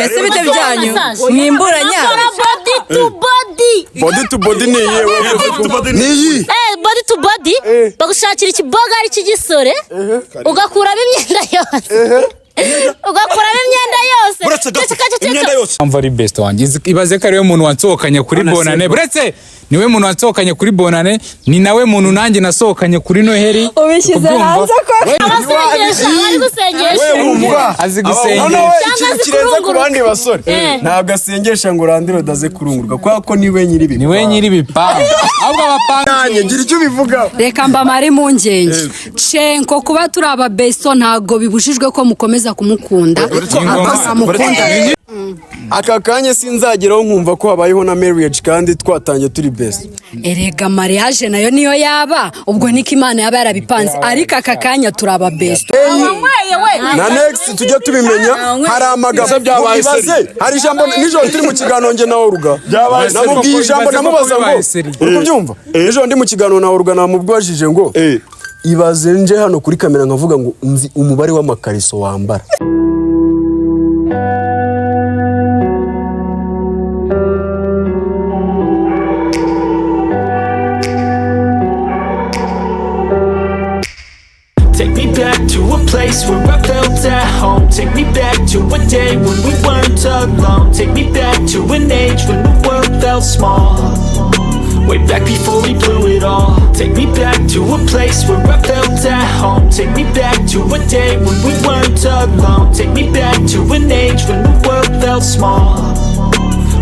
ese bite byanyu mwimburanya body to body ni yewe ni body to body bagushakira ikiboga ari kigisore ugakuramo imyenda yose ugakuramo imyenda yose amva ari best wanjye ibaze ko ari we muntu wansohokanye kuri bonane buretse niwe muntu wansohokanye kuri bonane ni nawe muntu nanjye nasohokanye kuri noheri ubishyize hanze ko ari gusengesha azi gusengesha kirenze ku bandi basore ntabwo asengesha ngo urandire daze kurungurwa kwako niwe nyiribi niwe nyiribi pa ahubwo abapanga ngira icyo bivuga reka mbamare mu ngenge cenko kuba turi aba besto ntago bibujijwe ko mukomeza kumukunda akamukunda aka kanya sinzageraho nkumva ko habayeho na marriage kandi twatangiye turi best erega mariage nayo niyo yaba ubwo niko Imana yaba yarabipanze ariko aka kanya turaba best na next tujye tubimenya hari amagambo byabaye hari ijambo nijoro turi mu kiganiro nge nawe ruga namubwiye ijambo namubaza ngo uri kubyumva nijoro ndi mu kiganiro nawe ruga namubwajije ngo ibaze nje hano kuri kamera nkavuga ngo nzi umubare w'amakariso wambara Take me back to a place where I felt at home. Take me back to a day when we weren't alone. Take me back to an age when the world felt small. Way back before we blew it all. Take me back to a place where I felt at home. Take me back to a day when we weren't alone. Take me back to an age when the world felt small.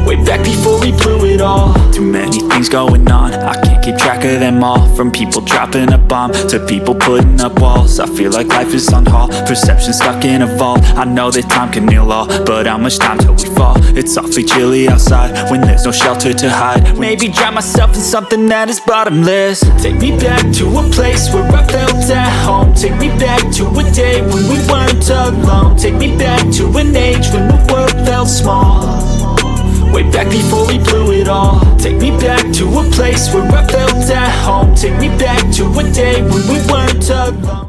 Way back before we blew it all. Too many things going on, I can't keep track of them all. From people dropping a bomb to people putting up walls. I feel like life is on hold, perception stuck in a vault. I know that time can heal all, but how much time till we fall? It's awfully chilly outside when there's no shelter to hide. Maybe drown myself in something that is bottomless. Take me back to a place where I felt at home. Take me back to a day when we weren't alone. Take me back to an age when the world felt small. Way back before we blew it all. Take me back to a place where I felt at home. Take me back to a day when we weren't alone.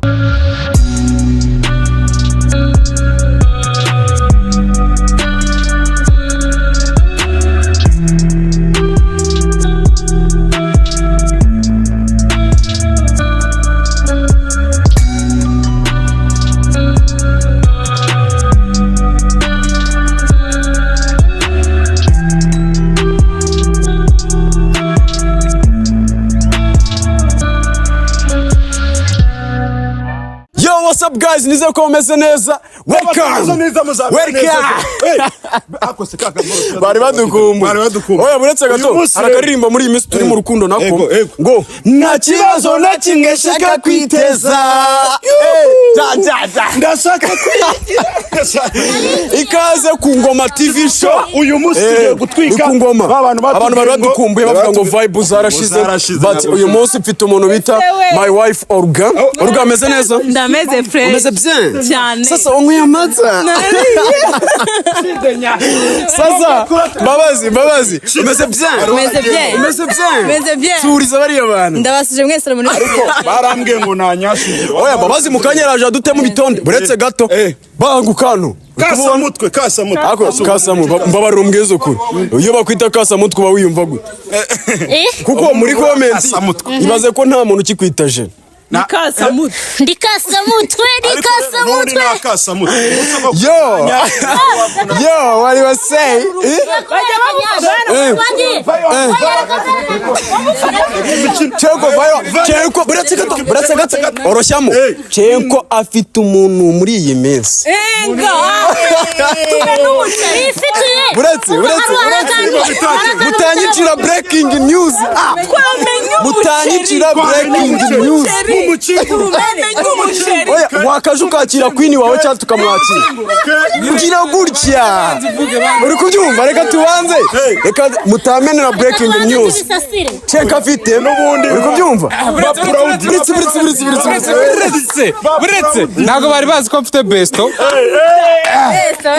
What's up guys, nizere ko mumeze neza. Welcome. Bari badukumbuye. Oya buretse gato arakaririmba muri iyi minsi turi mu rukundo nako ngo nta kibazo na kimwe shaka kwiteza. Ndashaka kwiteza. Ikaze ku Ngoma TV show uyu munsi gutwika abantu bari badukumbuye bavuga ngo vibe zarashize but uyu munsi mfite umuntu bita my wife Olga. Olga ameze neza? ndameze fresh umeze bien cyane sasa unywe amata sasa babazi umeze bien turiza bari abantu ndabasije mwese muri ariko barambwiye ngo nanyashije oya babazi mukanyeraje adute mu bitonde buretse gato bangu kano kasa mutwe mbabarira umbwizo kuri iyo bakwita kasa mutwe ba wiyumva gute kuko muri comment ibaze ko nta muntu ukikwitaje Ndikasa mutwe. Yo, what do you say? Chenko, buretse gato. Oroshyamo. Chenko afite umuntu muri iyi minsi. Buretse. Mutanyicira breaking news. Oya wakaje ukakira queen wawe cyangwa tukamwakira ngira gutya uri kubyumva reka tubanze reka mutamenera breaking news cheka afite n'ubundi uri kubyumva buretse ntago bari bazi ko mfite besto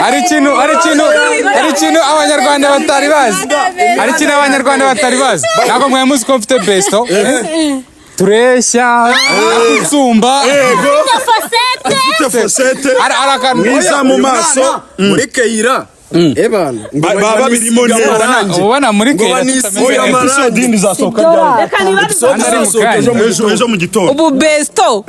ari ikintu abanyarwanda batari bazi ntago mwamuzi ko mfite besto tureshya kutsumba ufite fosete mwiza mu maso muri Kayira ebana baba birimo ubona muri kera episode zasohoka ejo mu gitondo ubu besto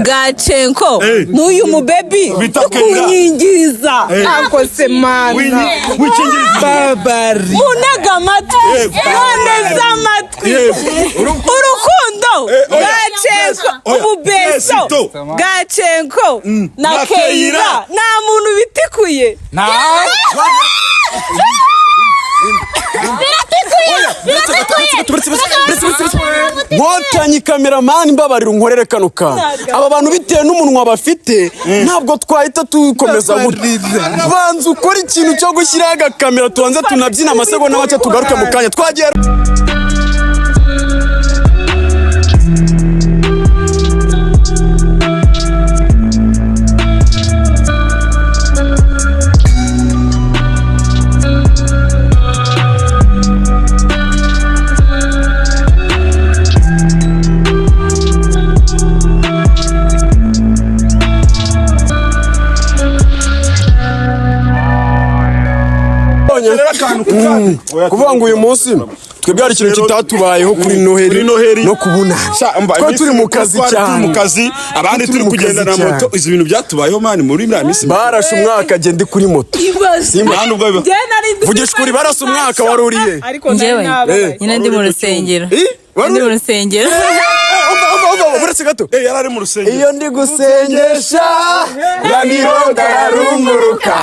Gachenko n'uyu mubebi kunyingiza akose mana babari munaga amatwi none z'amatwi urukundo Gachenko ubu besto Gachenko na Keira nta muntu bitikuye Wotanyi kameramani mbabarira unkorere kano kantu aba bantu bitewe n'umunwa bafite ntabwo twahita tukomeza banza ukora ikintu cyo gushyiraho agakamera tubanze tunabyina amasegonda make tugaruke mu kanya twagera kuvuga ngo uyu munsi twebwe hari ikintu kitatubayeho kuri noheri no kubuna ko turi mu kazi cyane abandi turi kugenda na moto izi bintu byatubayeho mani muri mya misi barashe umwaka agenda kuri moto vugisha kuri barashe umwaka waruriye njyewe nyine ndi mu rusengero buretse gato yarari mu rusengero iyo ndi gusengesha yamiroga yarunguruka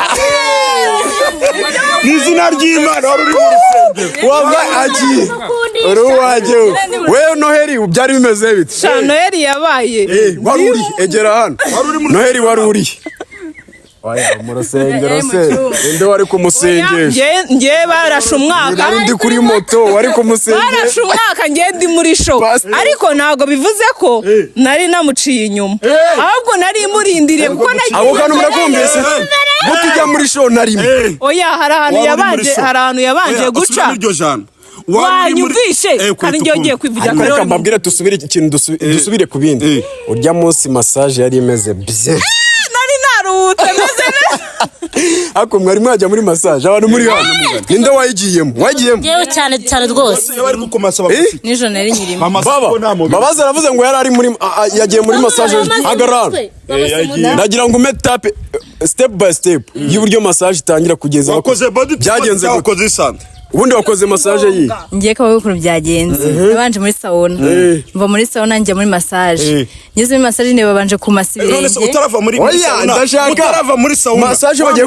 n'izina ry'Imana wari uri mu rusengero wava agiye uruwaje wewe noheri byari bimeze bite sha noheri yabaye wari uri egera hano noheri wari uri mu rusengero se inde wari kumusengesha nge barashe umwaka ndi kuri moto wari kumusengesha barashe umwaka nge ndi muri show ariko ntago bivuze ko nari namuciye inyuma ahubwo nari murindiriye kuko abo kantu murakumvise mutujya muri show narimo oya hari ahantu yabanje guca wanyumvishe kandi ngiye ngiye kwivugira kare reka mbabwire dusubire ikintu dusubire ku bindi urya munsi massage yari imeze bye ako mwari mwajya muri massage abantu muri hano ninde wayigiyemo yewe cyane rwose bari kukomasa nijo nari nyirimo babaza aravuze ngo yari ari muri yagiye muri massage agarara ndagira ngo umetape step by step y'uburyo massage itangira kugeza byagenze gukoze isante ubundi wakoze massage yi ngiye ko bikuru byagenze nabanje muri sauna mva muri sauna njya muri massage ngeze muri massage ne babanje kumasibirenge none se utarava muri sauna utarava muri sauna massage bagiye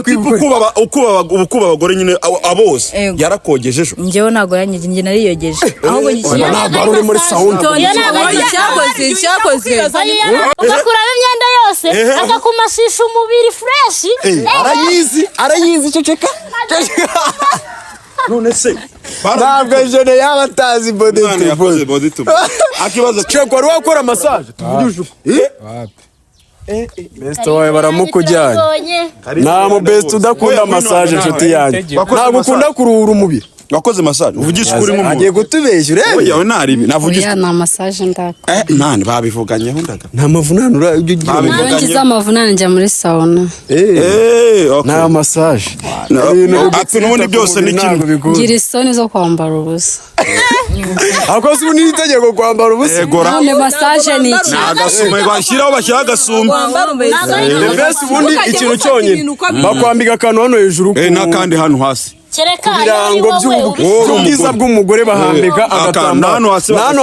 ukuba abagore nyine aboze yarakogejeje ngewe nago yanyije nge nariyogeje ahubwo ngiye ntabwo uri muri sauna cyakoze ugakuramo imyenda yose akakumashisha umubiri fresh arayizi ceceka none se ntabwo jene yabatazi body to akibazo cyo wari wakora massage tuvugije best wawe baramukujyanye nta mu best udakunda massage inshuti yanjye ntabwo ukunda kuruhura umubiri wakoze massage uvugisha kuri mu agiye gutubeshya urebe yawe naribi navugisha na massage ndaka nani babivuganyeho ndaga nta mavunano ujye ugira ngize amavunano njya muri sauna nta massage ati nubundi byose ni kintu ngira isoni zo kwambara ubusa akoze ubu n'itegeko kwambara ubusa none massage ni iki agasuma bashyiraho bashyira agasumba best ubundi ikintu cyonyine bakwambika akantu hano hejuru n'akandi hano hasi ibirango by'ubwiza bw'umugore bahambika agatamba hano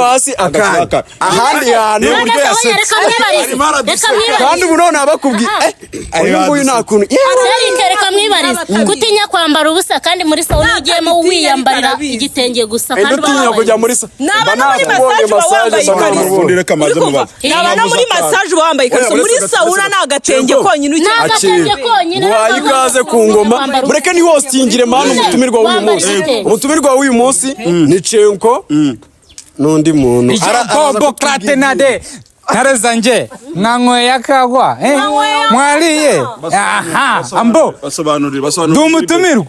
hasi akandi ahandi hantu kandi ubu none abakubwiye uyu nguyu nta kuntu reka mwibarize gutinya kwambara ubusa kandi muri sauna ugiyemo wiyambarira igitenge gusa kandi utinya kujya muri nabana muri massage wambaye ikariso muri sauna ni agatenge konyine waye ikaze ku ngoma mureke ni hostingire manu umutumirwa w'uyu munsi ni Cenko n'undi muntu Bokrate nade Kareza nje mwanyweye akagwa mwariye aha ambo basobanurira ndumutumirwa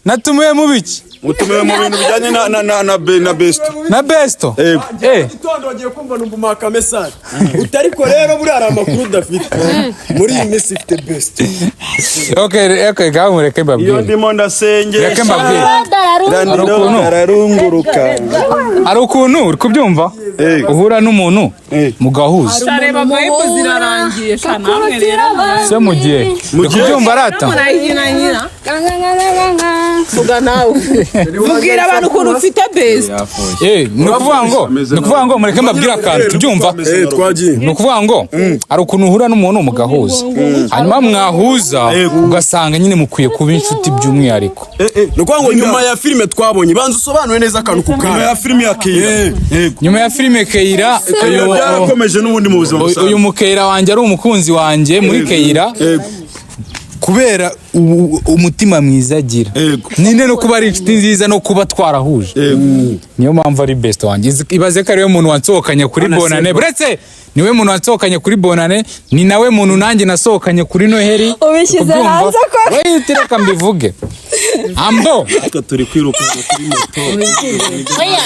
natumiye mu biki utumiwe mu bintu bijyanye na besto na besto Gitondo wagiye kumva numva maka message utariko rero buri ari amakuru udafite muri iyi minsi ifite best. Okay gaho reka mbabwire iyo ndimo ndasenge reka mbabwire ararunguruka ari ukuntu uri kubyumva uhura n'umuntu mugahuza reba vibe zirarangiye namwe rero se mugiye uri kubyumva arata vuga nawe vugira abantu ukuntu ufite best ni ukuvuga ngo mureke mbabwire akantu tubyumva Twagiye ni ukuvuga ngo ari ukuntu uhura n'umuntu mugahuza hanyuma mwahuza ugasanga nyine mukwiye kuba inshuti by'umwihariko ni ukuvuga ngo nyuma ya filime twabonye banza usobanure neza akantu ku nyuma ya filime ya Keira nyuma ya filime Keira byarakomeje n'ubundi mu buzima busanzwe uyu mukeira wanjye ari umukunzi wanjye muri Keira kubera umutima mwiza agira ninde no kuba ari inshuti nziza no kuba twarahuje niyo mpamvu ari best wanjye ibaze ko ariwe muntu wansohokanye kuri bonane buretse niwe muntu wansohokanye kuri bonane ni nawe muntu nanjye nasohokanye kuri noheri ubishyize hanze ko Oya,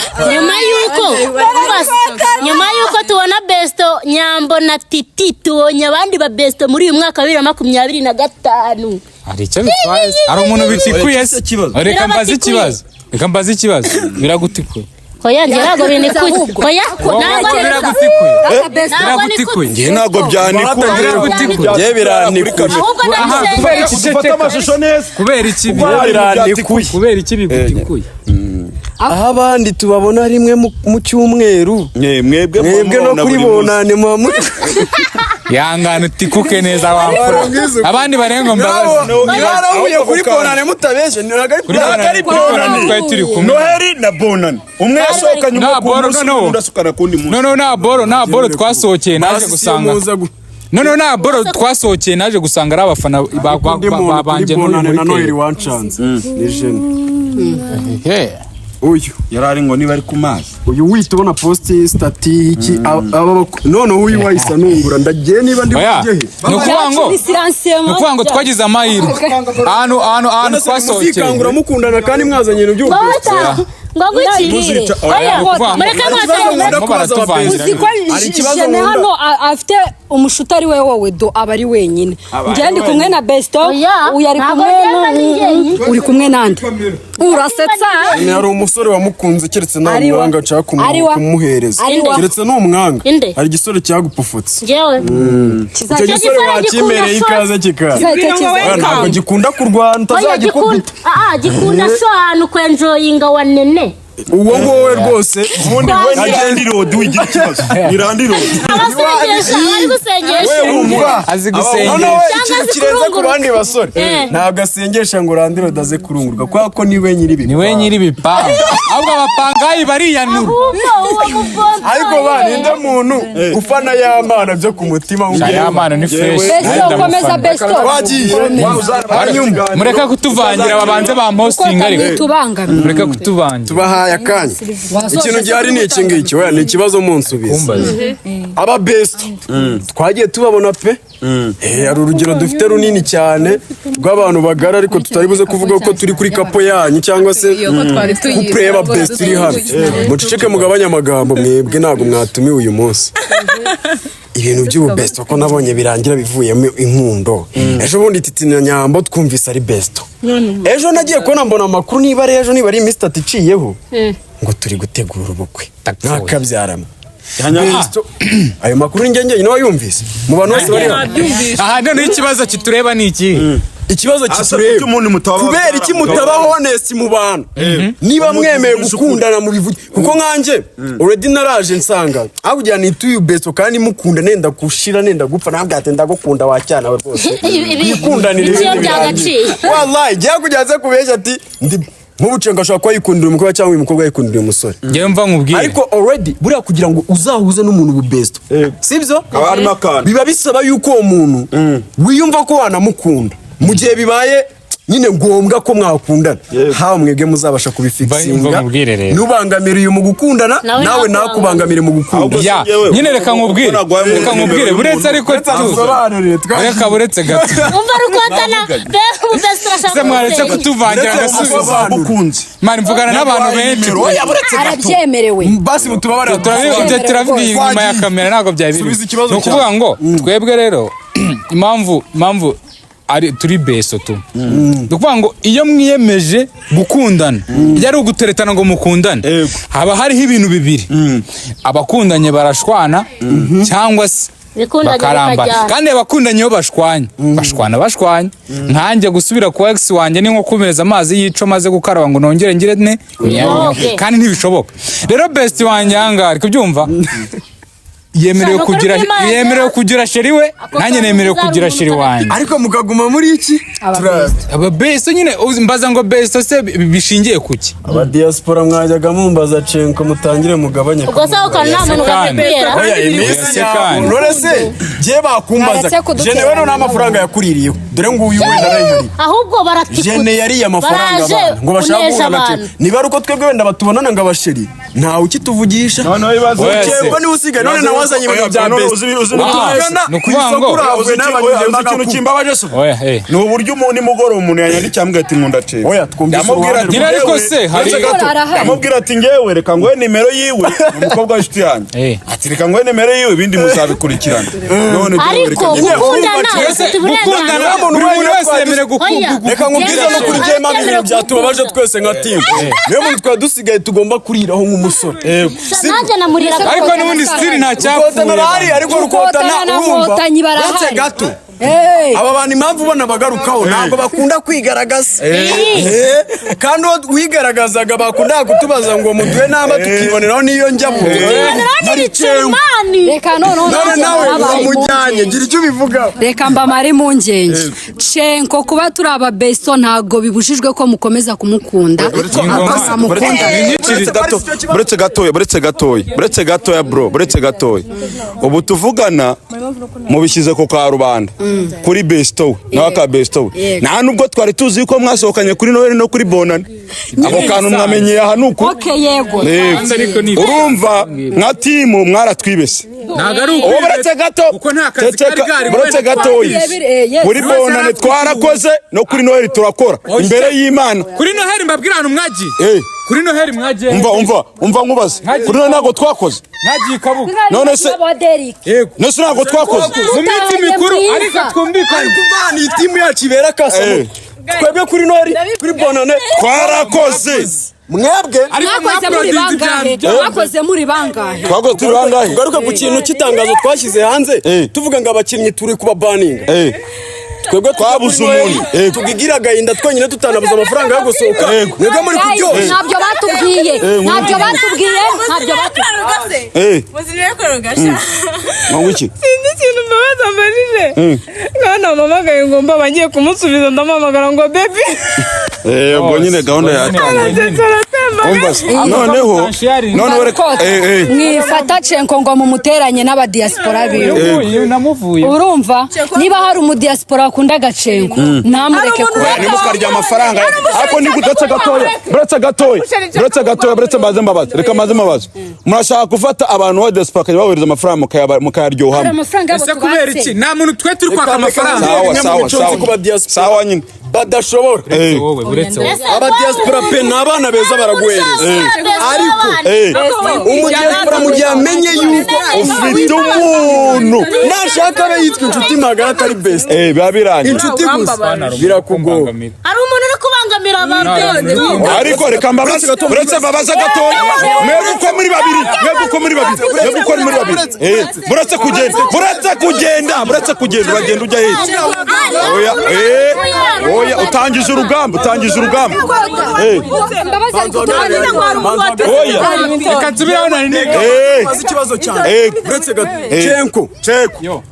nyuma yuko tubona besto Nyambo na Titi tubonye abandi ba besto muri uyu mwaka wa 2025. hari icyo bitwaye ari umuntu bitikuye se reka mbaze ikibazo biragutikuye Oya ngira binikuye. Oya biragutikuye ntago byanikuye je biranikuye kubera iki bigutikuye aho abandi tubabona rimwe mu cyumweru mwebwe no kuri bonane mu yangana utikuke neza wamfura abandi barengo mbabazi barahuye kuri bonane mutabeje ari bonane twari turi kumwe noheri na bonane umwe yasohokanye ndasukana kundi munsi nta boro twasohokeye naje gusanga nta boro twasohokeye naje gusanga ari abafana babanje bonane na noheri wancanze ni jene uyu yarari ngo niba ari ku mazi uyu wita ubona posti stati iki none uyu wahise nungura ndagiye niba ndi kugehe ni ukuvuga ngo twagize amahirwe ahantu twasohokeye muzikangura mukundana kandi mwazanye ibintu by'ubukunzi ngagukirire jene hano afite umushuti ari we wowe do aba ari wenyine njye ndi kumwe na besto uyu ari kumwe uri kumwe nande urasetsa hari umusore wamukunze keretse nawe mwanga nshaka kumuhereza keretse n'umwanga hari igisore cyagupufutse njyewe icyo gisore wakimereye ikaze kikaze ntabwo gikunda kurwana utazagikubita gikunda so ahantu kwenjoyinga wanene uwo wowe rwose ubundi we ni road wigira ikibazo ni randi road azi gusengesha ikintu kirenze ku bandi basore ntabwo asengesha ngo randi road aze kurungurwa kubera ko niwe nyiri ibipanga ahubwo abapangayi bariyanura ariko ninde muntu ufana y'amana byo ku mutima y'amana ni fresh besto komeza besto wagiye mureka kutuvangira babanze bampostinga ariko mureka kutuvangira tubahaye akanya ikintu gihari ni iki ngiki we ni ikibazo munsubiza aba best twagiye tubabona pe hari urugero dufite runini cyane rw'abantu bagara ariko tutari buze kuvuga ko turi kuri kapo yanyu cyangwa se kupreba best iri hano muceceke mugabanya amagambo mwebwe ntabwo mwatumiwe uyu munsi ibintu by'ubu best ko nabonye birangira bivuyemo inkundo ejo bundi Titi na Nyambo twumvise ari best ejo nagiye kubona mbona amakuru niba ari iminsi itatu iciyeho ngo turi gutegura ubukwe ntakabyarama ayo makuru njye niwe yumvise mu bantu bose bari aha none ikibazo kitureba ni iki ikibazo kitureba kubera iki mutaba honest mu bantu niba mwemeye gukundana mu bivuge kuko nkanje already naraje nsanga abugira ni tuyu besto kandi mukunda nenda gushira nenda gupfa ntabwo atenda gukunda wacyana we rwose bikundanira wallahi jya kujyaze kubeshya ati nk'ubucenga ashaka kwayikundira umukobwa cyangwa umukobwa yikundira umusore ngiye mva nkubwire ariko already buriya kugira ngo uzahuze n'umuntu ububesto sibyo biba bisaba yuko uwo muntu wiyumva ko wanamukunda mu gihe bibaye nyine ngombwa ko mwakundana hawe mwebwe muzabasha kubifikisinga nubangamira uyu mu gukundana nawe nakubangamire mu gukunda nyine reka nkubwire buretse ariko reka buretse gato umva rukotana se mwaretse kutuvangira agasubiza mani mvugana n'abantu benshi arabyemerewe basi mutubabara turavuga inyuma ya kamera ntabwo byari biri ni ukuvuga ngo twebwe rero impamvu ari turi beso tu dukuvuga ngo iyo mwiyemeje gukundana byari uguteretana ngo mukundane haba hariho ibintu bibiri abakundanye barashwana cyangwa se bakarambana kandi abakundanye iyo bashwanya nkanjye gusubira ku ex wanjye ni nko kumeza amazi yico maze gukaraba ngo nongere ngire ne kandi ntibishoboka rero best wanjye yanga ari kubyumva yemerewe kugira sheri we nanjye nemerewe kugira sheri wanjye ariko mukaguma muri iki aba besto nyine mbaza ngo besto se bishingiye kuki aba diaspora mwajyaga mumbaza cenko mutangire mugabanye ubwo saho kana namuntu gafitera none se je bakumbaza jene we none amafaranga yakuririyeho dore ngo uyu wenda arayihari ahubwo baratikutse jene yari amafaranga abantu ngo bashaka guhana niba ari uko twebwe wenda batubonana ngo abasheri ntawe ukituvugisha none ibibazo cyangwa ni usigaye none nawazanye ibintu bya best nukuvuga ngo ikintu kimbabaje so ni uburyo umuntu imugoro umuntu yanyandikiye ambwira ati nkunda cece oya twumvise nyine ariko se hari amubwira ati ngewe reka nguhe nimero yiwe umukobwa w'inshuti yanjye ati reka nguhe nimero yiwe ibindi muzabikurikirana none ariko gukundana buri muntu wese yemerewe gukunda reka nkubwize no kuri jema ibintu byatubabaje twese nka team niyo muntu twari dusigaye tugomba kuriraho nk'umusore nanjye namurira ariko n'ubundi stili nta cyapfuye ariko rukotana urumva uretse gato aba bantu impamvu ubona bagarukaho ntabwo bakunda kwigaragaza kandi uwo wigaragazaga bakunda kutubaza ngo muduhe namba tukiboneraho n'iyo njya mu reka none nawe uramujyanye gira icyo ubivugaho reka mbamare impungenge cenko kuba turi aba besto ntabwo bibujijwe ko mukomeza kumukunda buretse gatoya bro buretse gatoya ubu tuvugana mubishyize ku karubanda kuri besto nawe ka besto nta nubwo twari tuzi yuko mwasohokanye kuri Noheli no kuri Bonane ako kantu mwamenye aha nuko yego urumva nka timu mwaratwibese ntago ari uko buretse gato kuko nta kazi kari gari buretse gatoya kuri Bonane twarakoze no kuri Noheli turakora imbere y'Imana kuri Noheli mbabwira ahantu mwagiye kuri Noheli mwagiye umva nkubaze kuri Noheli ntago twakoze mwagiye kabuga none se yego nese ntago twakoze mu minsi mikuru ariko twumvikanye kuva ni timu yacu ibera kasa twebwe kuri Noheli kuri Bonane twarakoze mwebwe mwakoze muri bangahe twakoze turi bangahe tugaruke ku kintu cy'itangazo twashyize hanze tuvuga ngo abakinnyi turi kuba baninga twebwe twabuze umuntu tugigira agahinda twenyine tutanabuza amafaranga yo gusohoka mwebwe muri kuryoshya ntabyo batubwiye muzirire korogasha mwiki sinzi ikintu mbabaza mbajije mwana mpamagaye ngo mba bagiye kumusubiza ndamamagara ngo baby ubwo nyine gahunda yatangiye noneho mwifata cenko ngo mumuteranye n'abadiaspora biwe namuvuye urumva niba hari umudiaspora akunda gacenko namureke kubera nimukarya amafaranga ariko ni gutetse gatoya buretse maze mbabaza reka maze mbabaza murashaka gufata abantu wa diaspora bahereza amafaranga mukayaryohamo ese kubera iki nta muntu twe turi kwaka amafaranga sawa nyine badashobora abadiaspora pe n'abana beza baraguhereza ariko umudiaspora mu gihe amenye yuko ufite umuntu nashaka abe yitwa inshuti magara atari best biba birangiye inshuti gusa birakugora hari umuntu uri kubangamira abantu ariko reka mbabaze buretse mbabaze gatoya mwebwe uko muri babiri buretse kugenda uragenda ujya hirya oya utangije urugamba reka nsubiraho nari niga bazi ikibazo cyane buretse cenko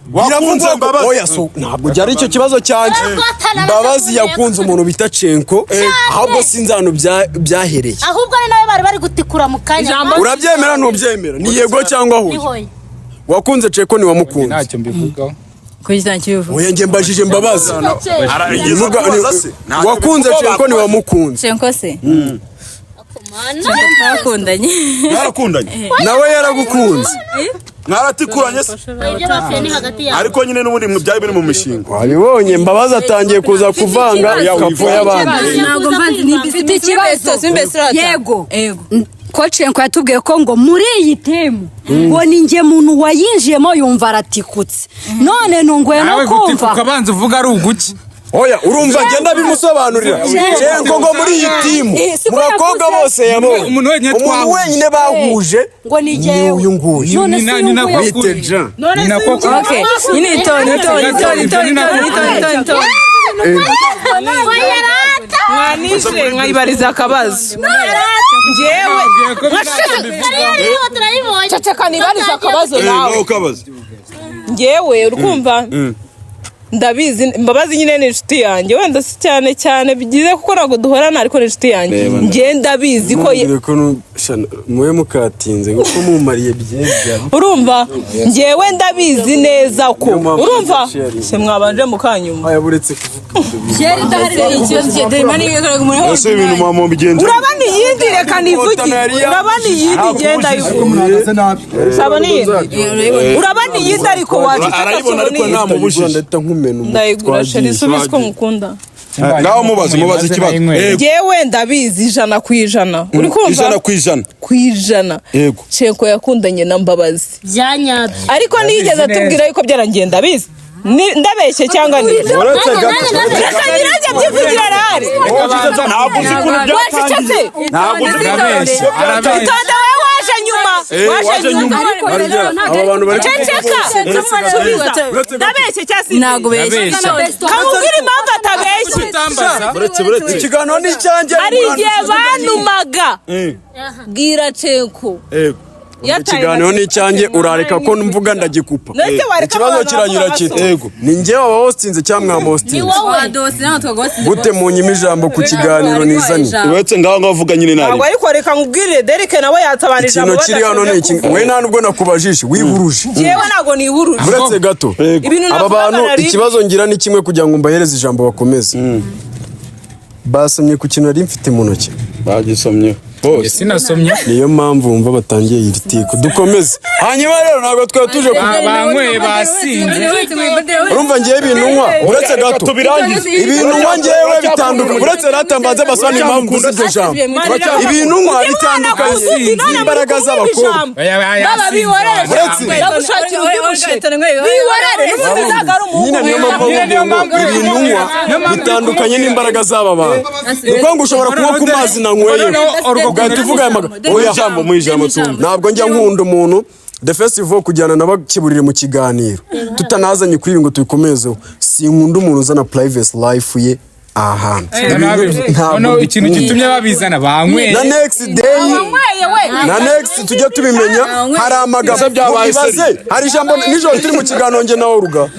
birafunze oya so ntabwo cyari icyo kibazo cyanjye Mbabazi yakunze umuntu bita cenko ahubwo sinzano byahereye ahubwo ari nawe bari gutikura mu kanya urabyemera ntubyemera ni yego cyangwa aho wakunze cenko ni wamukunze ntacyo mbivugaho Oya njye mbajije mbabaza. Wakunze Cenko ni wamukunze. Cenko se. Twarakundanye. Mwarakundanye. Nawe yaragukunze. Mwaratikuranye se. Ariko nyine n'ubundi byari biri mu mishinga. Wabibonye mbabaza atangiye kuza kuvanga kapo y'abandi. Ntabwo mbanzi nibifite ikibazo. Yego. Ko Cenko yatubwiye ko ngo muri iyi temu ngo ninjye muntu wayinjiyemo yumva aratikutse. None nunguye no kumva. Nawe gutifuka banza uvuga ari uguki. Oya urumva ngenda bimusobanurira. Cenko ngo muri iyi timu mu bakobwa bose yabonye. Umuntu wenyine bahuje ngo nije uyu nguyu. Ni nakubite Jean. Ni nakoko. Okay. Ni toni. Mwanije nkayibariza akabazo. Njyewe ceceka nibariza akabazo nawe. Njyewe urukumva ndabizi mbabazi nyine ni inshuti yanjye wenda si cyane bigize kuko ntabwo duhorana ariko ni inshuti yanjye njye ndabizi ko muwe mukatinze kuko mumariye byinshi urumva njyewe ndabizi neza ko urumva se mwabanje mukanyuma yaburetse kuvuga Jerry dahari ikibazo cye Derrick yigaraga muri hose ibintu mama bigenze urabani yindi reka nivugi urabani yindi genda yuko sabani urabani yindi ariko waje arayibona ariko nta mubujije ndayigura sheri subize ko mukunda ngaho mubaze ikibazo yewe ndabizi 100% uri kumva 100% yego Cenko yakundanye na Mbabazi byanyabye ariko nigeze atubwira yuko byarangiye ndabizi ndabeshye cyangwa ni uretse gato akanyiraje byivugira rari ntabwo uzi kuntu byatangiye ntabwo uzi arabeshye tonda wewe waje nyuma aba bantu bari ceceka ndabeshye cyasi Ntago beshye. kamubwira impamvu atabeshye uretse ikiganiro ni cyanjye ari igihe banumaga bwira Cenko ikiganiro ni cyanjye urareka ko mvuga ndagikupa ikibazo kiranyura kiti yego ni njye waba hostinze cyangwa mwamostinze gute munyima ijambo ku kiganiro nizani uretse ngaho ngavuga nyine nabi ntabwo ariko reka nkubwire Derrick nawe yatabanije ikintu kiri hano ni iki we nta nubwo nakubajije wiburuje yewe ntago niburuje uretse gato aba bantu ikibazo ngira ni kimwe kugira ngo mbahereze ijambo bakomeze basomye ku kintu nari mfite mu ntoki bagisomye bose sinasomye niyo mpamvu wumva batangiye iritiko dukomeze hanyuma rero ntabwo twari tuje banyweye basinze urumva ngiye ibintu nywa uretse gato ibintu nywa ngewe bitandukanye uretse natambaze basana impamvu z'iryo jambo ibintu nywa bitandukanye n'imbaraga z'abakobwa baba biworere ndagushakira undi mushete biworere n'umuzagara nyine niyo mpamvu ibintu nywa bitandukanye n'imbaraga z'aba bantu kuko ngo ushobora kunywa ku mazi nanyweye ugahita uvuga aya magambo mu ijambo ntabwo njya nkunda umuntu the festival kujyana n'abakiburire mu kiganiro tutanazanye kuri ibi ngo tuyikomezeho sinkunda umuntu uzana privacy life ye ahantu ntabwo ikintu gitumye babizana banyweye na next day na next tujye tubimenya hari amagambo ibaze hari ijambo nijoro turi mu kiganiro nge nawe ruga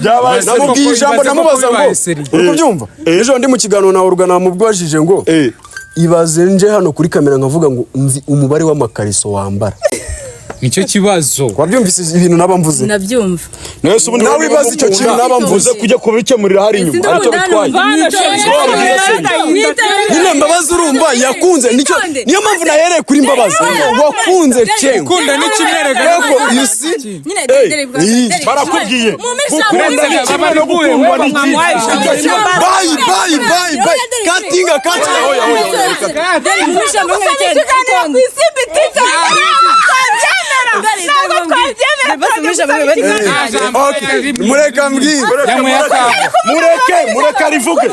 namubwiye ijambo namubaza ngo uri kubyumva nijoro ndi mu kiganiro nawe ruga namubwajije ngo ibaze nje hano kuri kamera nkavuga ngo nzi umubare w'amakariso wambara nicyo kibazo wabyumvise ibintu naba mvuze nabyumva nawe ibaze icyo kintu naba mvuze kujya kubikemurira hari inyuma aricyo bitwaye nyine Mbabazi urumva yakunze niyo mpamvu nahereye kuri Mbabazi wakunze Cenko ukunda n'ikimwereka ko you see barakubwiye ukunda n'ikimwe no gukundwa n'ikindi bye katinga oya mureka mbwira mureka rivuge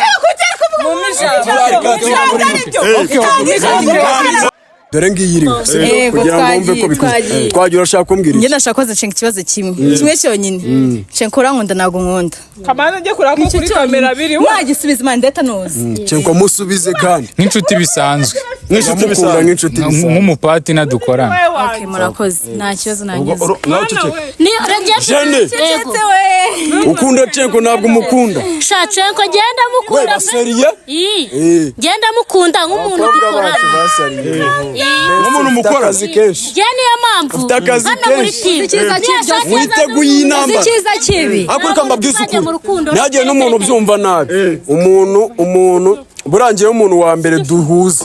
dore ngiyiriwe kugira ngo wumve ko bikuze twagira urashaka kumbwira njye nashaka koza Cenko ikibazo kimwe cyonyine Cenko urankunda ntabwo nkunda kamana njye kurako kuri kamera biri wagisubiza imana ndeta noze Cenko musubize kandi nk'inshuti bisanzwe Nk'inshuti mukunda nk'inshuti nk'umupati nadukorana. Okay, murakoze. Nta kibazo nagize. nawe ceceka ni rege Jene ukunda Cenko ntabwo umukunda sha Cenko genda we mukunda baseriye genda mukunda nk'umuntu dukorana nk'umuntu mukora akazi kenshi je niyo mpamvu Ufite akazi hano muri kenshi. team Icyiza cy'ibyo mwiteguye inamba icyiza kibi ariko mbabwiza ukuri nagiye n'umuntu ubyumva nabi umuntu burangiye umuntu wa mbere duhuza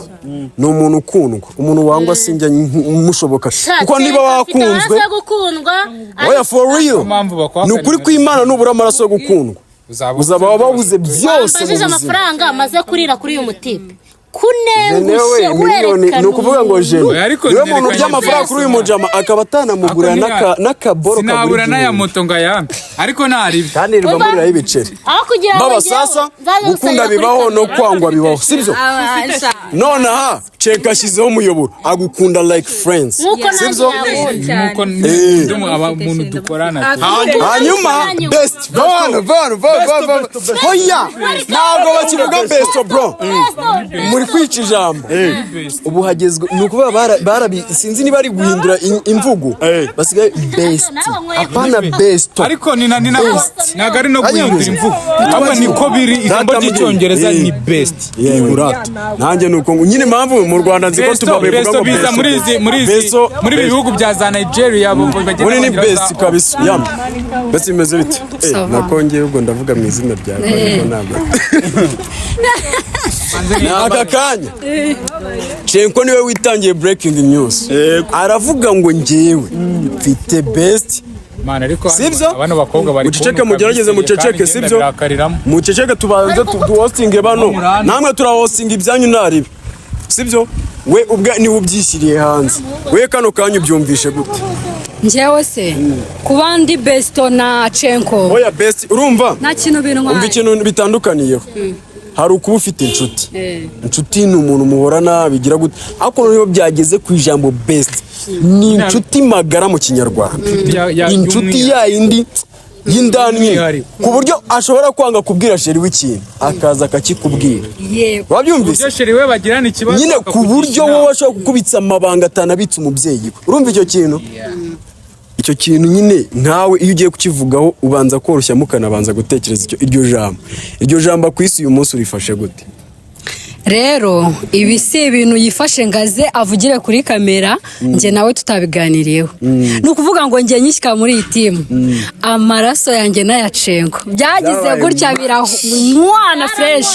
ni umuntu ukundwa umuntu wangwa sinjya mushoboka kuko niba wakunzwe oya for real ni ukuri kw'Imana nubura amaraso yo gukundwa uzaba wabuze byose mu buzima amafaranga amaze kurira kuri uyu mutipe kunengushe werekana ni ukuvuga ngo jene niwe muntu by'amafaranga kuri uyu mujama akaba atanamugura n'akaboro sinabura n'aya moto ngo ayambe ariko ntaribi kandi ribamuriraho ibiceri baba sasa gukunda bibaho no kwangwa bibaho sibyo none aha Cenko ashyizeho umuyoboro agukunda like friends sibyo nuko umuntu dukorana hanyuma best vana hoya ntabwo bakivuga best bro muri kwica ijambo ubu hagezwe ni ukuvuga sinzi niba ari guhindura imvugo basigaye best apana best ariko ni ntabwo ari no guhindura imvugo ahubwo niko biri ijambo ry'icyongereza ni best yegurata nanjye nuko nyine impamvu mu Rwanda nzi ko tubabivuga ngo biza muri bihugu bya za Nigeria muri ni best kabisa yam best bimeze bite nakongeye ubwo ndavuga mu izina ryawe ariko ntabwo aka kanya Cenko niwe witangiye breaking news aravuga ngo njyewe mfite best sibyo abana bakobwa bari muceceke mugerageze muceceke sibyo muceceke tubanze tuhostinge bano namwe turahostinga ibyanyu naribi sibyo we ubwa ni ubyishyiriye hanze we kano kanyu byumvishe gute njyewe se kuba ndi besto na Cenko oya best urumva nta kintu bintwaye umva ikintu bitandukaniyeho hari ukuba ufite inshuti ni umuntu muhorana bigira gute ariko niyo byageze ku ijambo best ni inshuti magara mu kinyarwanda inshuti yayindi y'indani ku buryo ashobora kwanga kubwira sheri w'ikintu akaza akakikubwira wabyumvise sheri we bagirana ikibazo nyine ku buryo wowe ashobora kukubitsa amabanga atanabitse umubyeyi we urumva icyo kintu nyine nkawe iyo ugiye kukivugaho ubanza koroshya mukanabanza gutekereza iryo jambo ku isi uyu munsi urifashe gute rero ibi si ibintu yifashe ngaze avugire kuri kamera njye nawe tutabiganiriyeho ni ukuvuga ngo njye nyishyika muri iyi timu amaraso yanjye n'aya Cenko byagize gutya birahwana fresh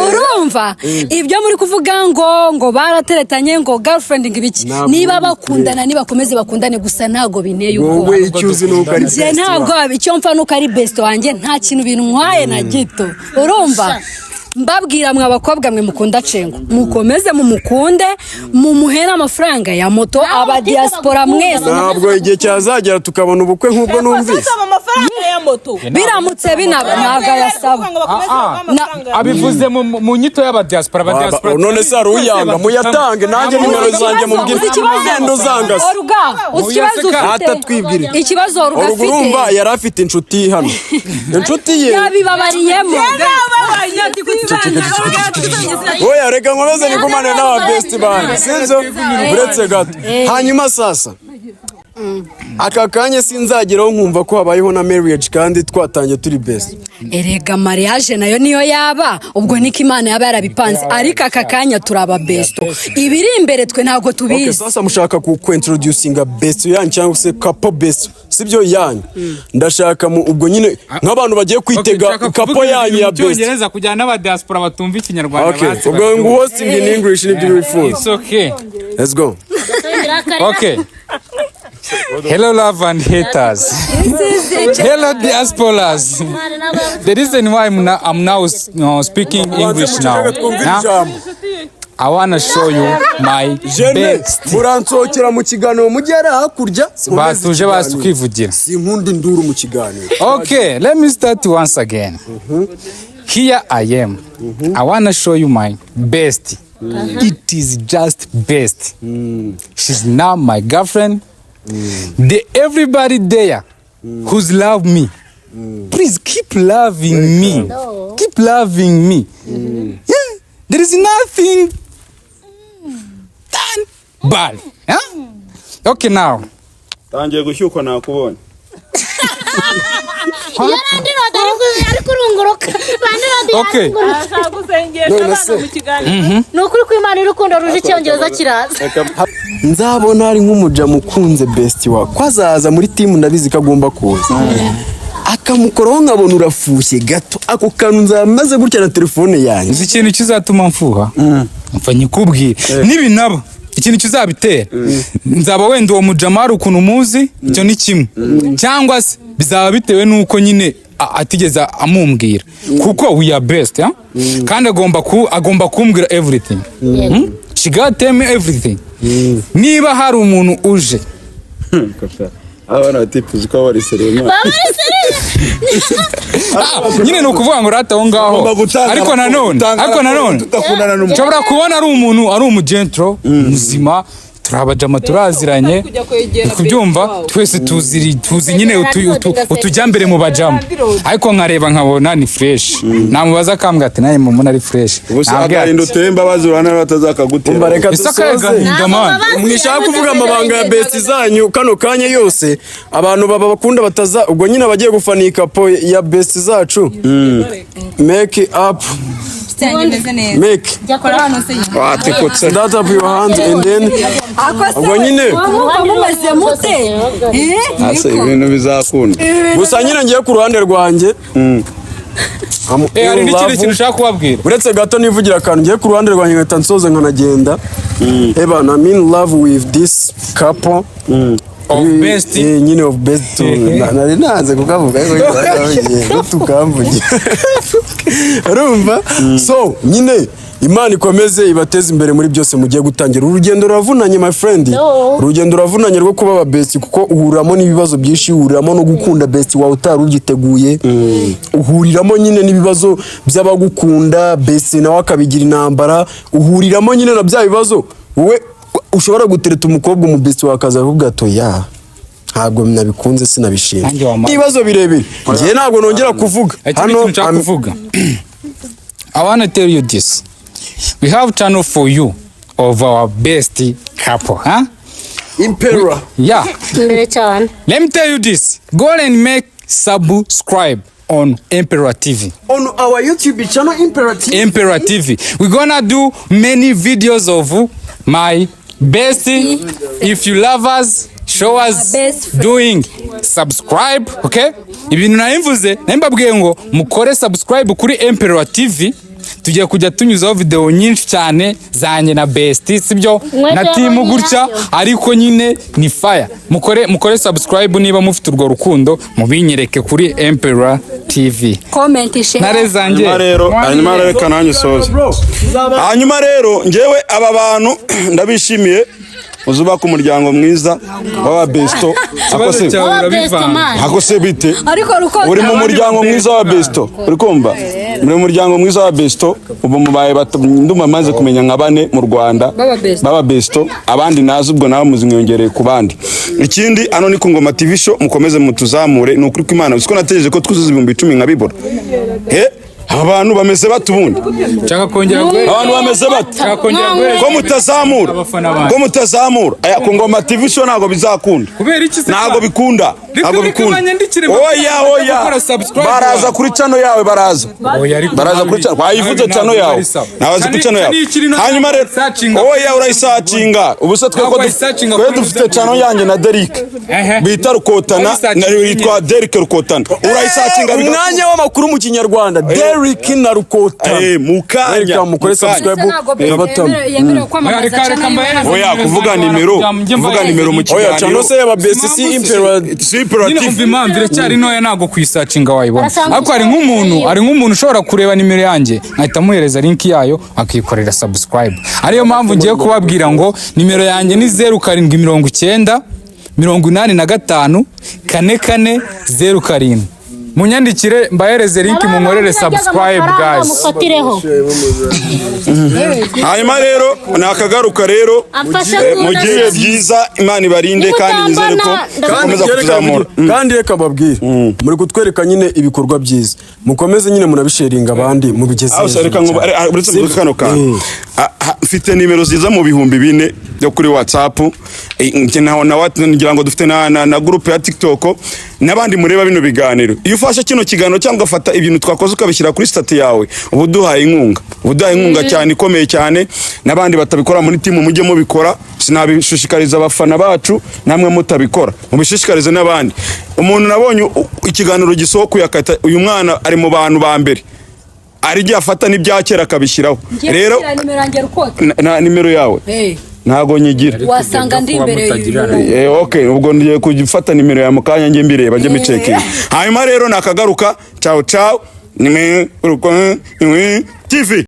urumva ibyo muri kuvuga ngo barateretanye ngo girlfriend ngibiki niba bakundana nibakomeze bakundane gusa ntago bineye ubwo wowe icyuzi nuko ari best ntago icyo mfa nuko ari best wanjye nta kintu bintwaye na gito urumva mbabwira mwe abakobwa mwe mukunda Cenko mukomeze mumukunde mumuhera amafaranga ya moto aba diaspora mwese ntabwo igihe cyazagera tukabona ubukwe nk'ubwo numvise biramutse ntabwo yasaba abivuze mu nyito y'aba diaspora none se ari uyanga muyatange nanjye nimero zanjye mubwire ngendo zangase atatwibwire ikibazo ufite urumva yari afite inshuti hano inshuti ye yabibabariyemo oya reka nkomeze nikumane n'aba best band sinzo uretse gato hanyuma sasa aka kanya sinzageraho nkumva ko habayeho na marriage kandi twatangiye turi best erega mariage nayo niyo yaba ubwo niko Imana yaba yarabipanze ariko aka kanya turaba best ibiri imbere twe ntago tubizi sasa mushaka ku introducinga best yanyu cyangwa se couple best sibyo yanyu ndashaka ubwo nyine nk'abantu bagiye kwitega couple yanyu ya best Cyongereza kujyana n'aba diaspora batumva ikinyarwanda okay ubwo ngo hosting in English nibyo wifuza it's okay let's go okay. Hello love and haters. Hello diasporas. The reason why I'm now speaking English now. I want to show you my best. Muransokera mu kiganiro mugera hakurya batuje basukwivugira. Sinkundi nduru mu kiganiro. Okay, let me start once again. Here I am. I want to show you my best. It is just best. She's now my girlfriend. Everybody there who's love me, please keep loving me. Keep loving me. Yeah, there is nothing Nobody. Huh? Okay now. Tangiye gushyukwa nakubonye. yarandi roda ari kurunguruka bandi roda Okay. nukuri kw'Imana urukundo ruje icyongereza kiraza nzabona ari nk'umuja mukunze best wa kwazaza muri team ndabizi kagomba kuza akamukoraho nkabona urafushye gato ako kantu nzamaze gutya na telefone yanjye Uzi ikintu kizatuma mfuha mfa nyikubwire nibinaba ikintu kizabitera nzaba wenda uwo mujamari ukuntu muzi icyo ni kimwe cyangwa se bizaba bitewe nuko nyine atigeze amumbwira kuko we are best kandi agomba kumbwira everything she got tell me everything niba hari umuntu uje abana batifuza ko bari serema nyine ni ukuvuga ngo rata aho ngaho ariko nanone nshobora kubona ari umugentro muzima turabajama turaziranye kubyumva twese tuzi nyine utujya mbere mu bajama ariko nkareba nkabona ni fresh namubaza akambwira ati naye mumuna ari fresh agahinda utemba bazurana batazakagutera reka dusoze mwishaka kuvuga amabanga ya best zanyu kano kanya yose abantu baba bakunda bataza ubwo nyine abagiye gufanika po ya best zacu make up make that up your hands and then ubwo nyine mumeze mute ase ibintu bizakunda gusa nyine ngiye ku ruhande rwanjye hari n'ikindi kintu ushaka kubabwira uretse gato nivugira akantu ngiye ku ruhande rwanjye ngahita nsoze nkanagenda eba I'm in love with this couple of best nyine of best nari naze kukavuga ariko tukamvugira urumva so nyine Imana ikomeze ibateze imbere muri byose mugiye gutangira urugendo ruravunanye my friend urugendo ruravunanye rwo kuba best kuko uhuramo n'ibibazo byinshi uhuramo no gukunda best wawe utarugiteguye uhuriramo nyine n'ibibazo by'abagukunda best nawe akabigira intambara uhuriramo nyine na bya bibazo wowe ushobora gutereta umukobwa mu best wakaza kuvuga to ya ntabwo nabikunze sinabishimye ibibazo birebire ngiye ntabwo nongera kuvuga hano kuvuga I want to tell you this. We have channel for you of our best couple, huh? Impera. Yeah. Let me tell you this. Go and make subscribe on Emperor TV. On our YouTube channel, Emperor TV. Emperor TV. We're gonna do many videos of my bestie. If you love us, show us doing subscribe, okay? Ibintu naimvuze, nambabwiye ngo mukore subscribe kuri Emperor TV. Tugiye kujya tunyuzaho video nyinshi cyane zanye na best sibyo na team gutya ariko nyine ni fire mukore subscribe niba mufite urwo rukundo mubinyereke kuri Emperor TV comment share narezange hanyuma reka nanjye soze hanyuma rero ngewe aba bantu ndabishimiye uzubaka umuryango mwiza w'aba besto akose bite uri mu muryango mwiza wa besto uri kumva muri muryango mwiza wa besto ubu mubaye nduma maze kumenya nka bane mu Rwanda baba besto abandi nazo ubwo nawe muzimwongereye ku bandi ikindi ano ni ku Ngoma TV show mukomeze mutuzamure ni ukuri kw'Imana uziko nategereje ko twuzuza 10,000 nka bibora abantu bameze batubundi cyaka kongera abantu bameze batu ko mutazamura ku Ngoma TV show ntago bizakunda ntago bikunda oya baraza kuri channel yawe baraza kuri channel wayivuze channel yawe nabaza kuri channel yawe hanyuma rero oya urayisacinga ubuse twe dufite channel yanjye na Derrick bita Rukotana na yitwa Derrick Rukotana urayisacinga umwanya w'amakuru mu Kinyarwanda Derrick na Rukotana mukanya mukore subscribe oya kuvuga nimero mu kiganiro oya channel se yaba best si Impera TV impamvu cyari noya nago kwisacinga wayibona ariko hari nk'umuntu ushobora kureba nimero yanjye ahita muhereza link yayo akikorera subscribe ariyo mpamvu ngiye kubabwira ngo nimero yanjye ni 0790 85 44 07 munyandikire mbahereze link munkorere subscribe guys hanyuma rero nakagaruka rero mugiye byiza Imana ibarinde kandi nizere ko mukomeza kuzamura kandi reka babwire muri kutwereka nyine ibikorwa byiza mukomeze nyine munabisharinga abandi mubigeze reka ngo uretse kano mfite nimero ziza mu 4,000 yo kuri WhatsApp ngira ngo dufite na group ya TikTok n'abandi mureba bino biganiro. Iyo ufashe kino kiganiro cyangwa ugafata ibintu twakoze ukabishyira kuri stati yawe ubu duhaye inkunga cyane ikomeye cyane, n'abandi batabikora muri timu mujye mubikora. Sinabishishikariza abafana bacu namwe mutabikora mubishishikarize n'abandi. Umuntu nabonye ikiganiro gisohokuye akata uyu mwana ari mu bantu ba mbere ari giye afata n'ibyakera akabishyiraho. Rero na nimero yawe ntago nyigira wasanga ndi imbere okay, ubwo ndiye kugifata nimero ya mukanya nge mbireba nge bicekinga. Hanyuma rero nakagaruka ciao ciao TV.